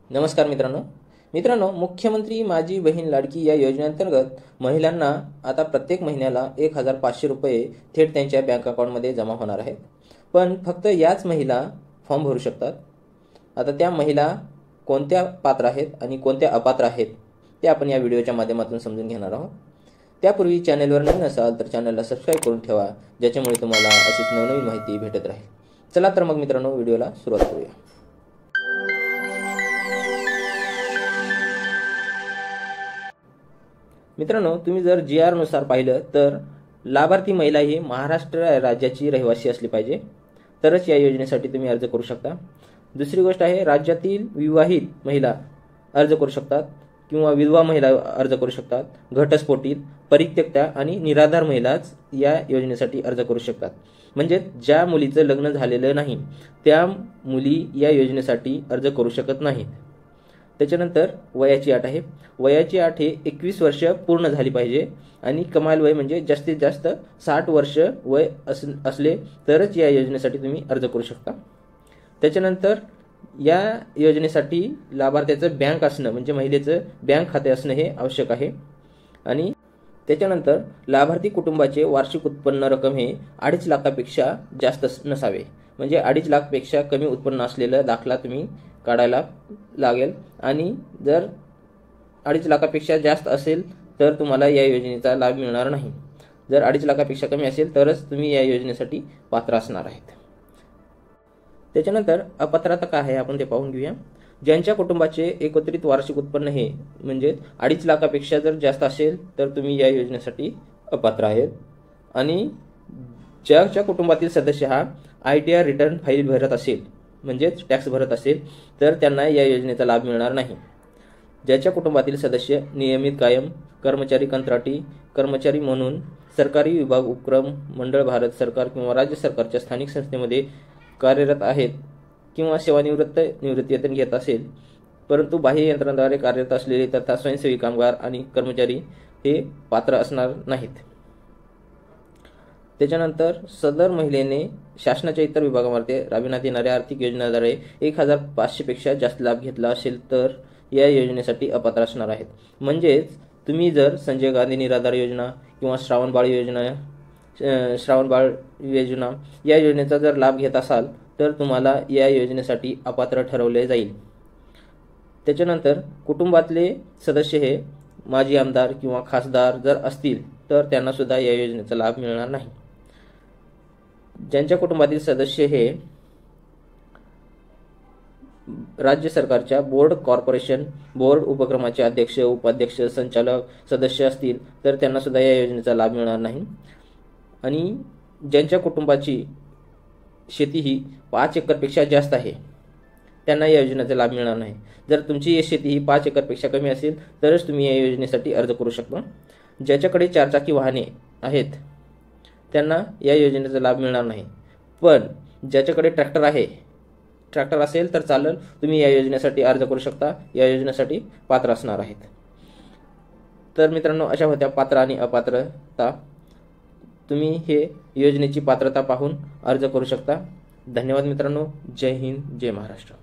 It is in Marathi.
नमस्कार मित्रांनो, मुख्यमंत्री माझी बहीण लाडकी या योजनेअंतर्गत महिलांना आता प्रत्येक महिन्याला 1,500 रुपये थेट त्यांच्या बँक अकाउंटमध्ये जमा होणार आहेत. पण फक्त याच महिला फॉर्म भरू शकतात. आता त्या महिला कोणत्या पात्र आहेत आणि कोणत्या अपात्र आहेत ते आपण या व्हिडिओच्या माध्यमातून समजून घेणार आहोत. त्यापूर्वी चॅनलवर नवीन असाल तर चॅनलला सबस्क्राईब करून ठेवा, ज्याच्यामुळे तुम्हाला अशीच नवनवीन माहिती भेटत राहील. चला तर मग मित्रांनो, व्हिडिओला सुरुवात करूया. मित्रांनो, तुम्ही जर GR नुसार पाहिलं तर लाभार्थी महिला ही महाराष्ट्र राज्याची रहिवासी असली पाहिजे, तरच या योजनेसाठी तुम्ही अर्ज करू शकता. दुसरी गोष्ट आहे, राज्यातील विवाहित महिला अर्ज करू शकतात किंवा विधवा महिला अर्ज करू शकतात. घटस्फोटित, परित्यक्त्या आणि निराधार महिलाच या योजनेसाठी अर्ज करू शकतात. म्हणजे ज्या मुलीचं लग्न झालेलं नाही त्या मुली या योजनेसाठी अर्ज करू शकत नाहीत. त्याच्यानंतर वयाची अट आहे. वयाची अट हे 21 वर्ष पूर्ण झाली पाहिजे आणि कमाल वय म्हणजे जास्तीत जास्त 60 वर्ष वय असले तरच या योजनेसाठी तुम्ही अर्ज करू शकता. त्याच्यानंतर या योजनेसाठी लाभार्थ्याचं बँक असणं म्हणजे महिलेचं बँक खाते असणं हे आवश्यक आहे. आणि त्याच्यानंतर लाभार्थी कुटुंबाचे वार्षिक उत्पन्न रक्कम हे 2.5 लाखापेक्षा जास्त नसावे. म्हणजे 2.5 लाखपेक्षा कमी उत्पन्न असलेला दाखला तुम्ही काढायला लागेल. आणि जर 2.5 लाखापेक्षा जास्त असेल तर तुम्हाला या योजनेचा लाभ मिळणार नाही. जर 2.5 लाखापेक्षा कमी असेल तरच तुम्ही या योजनेसाठी पात्र असणार आहेत. त्याच्यानंतर अपात्रता काय आहे आपण ते पाहून घेऊया. ज्यांच्या कुटुंबाचे एकत्रित वार्षिक उत्पन्न हे म्हणजे 2.5 लाखापेक्षा जर जास्त असेल तर तुम्ही या योजनेसाठी अपात्र आहेत. आणि ज्याच्या कुटुंबातील सदस्य हा ITR रिटर्न फाईल भरत असेल म्हणजेच टॅक्स भरत असेल तर त्यांना या योजनेचा लाभ मिळणार नाही. ज्याच्या कुटुंबातील सदस्य नियमित कायम कर्मचारी, कंत्राटी कर्मचारी म्हणून सरकारी विभाग, उपक्रम, मंडळ, भारत सरकार किंवा राज्य सरकारच्या स्थानिक संस्थेमध्ये कार्यरत आहेत किंवा सेवानिवृत्त निवृत्तीवेतन घेत असेल परंतु बाह्य यंत्रणाद्वारे कार्यरत असलेले तथा स्वयंसेवी कामगार आणि कर्मचारी हे पात्र असणार नाहीत. त्याच्यानंतर सदर महिलेने शासनाच्या इतर विभागामध्ये राबविण्यात येणाऱ्या आर्थिक योजनाद्वारे 1,500 पेक्षा जास्त लाभ घेतला असेल तर या योजनेसाठी अपात्र असणार आहेत. म्हणजेच तुम्ही जर संजय गांधी निराधार योजना किंवा श्रावण बाळ योजना या योजनेचा जर लाभ घेत असाल तर तुम्हाला या योजनेसाठी अपात्र ठरवले जाईल. त्याच्यानंतर कुटुंबातले सदस्य हे माजी आमदार किंवा खासदार जर असतील तर त्यांना सुद्धा या योजनेचा लाभ मिळणार नाही. ज्यांच्या कुटुंबातील सदस्य हे राज्य सरकारच्या बोर्ड, कॉर्पोरेशन, बोर्ड उपक्रमाचे अध्यक्ष, उपाध्यक्ष, संचालक, सदस्य असतील तर त्यांना सुद्धा या योजनेचा लाभ मिळणार नाही. आणि ज्यांच्या कुटुंबाची शेती ही 5 एकरपेक्षा जास्त आहे त्यांना या योजनेचा लाभ मिळणार नाही. जर तुमची शेती ही 5 एकरपेक्षा कमी असेल तरच तुम्ही या योजनेसाठी अर्ज करू शकता. ज्याच्याकडे 4 चाकी वाहने आहेत त्यांना या योजनेचा लाभ मिळणार नाही. पण ज्याच्याकडे ट्रॅक्टर असेल तर चालेल, तुम्ही या योजनेसाठी अर्ज करू शकता, या योजनेसाठी पात्र असणार आहेत. तर मित्रांनो, अशा होत्या पात्र आणि अपात्रता. तुम्ही हे योजनेची पात्रता पाहून अर्ज करू शकता. धन्यवाद मित्रांनो. जय हिंद, जय महाराष्ट्र.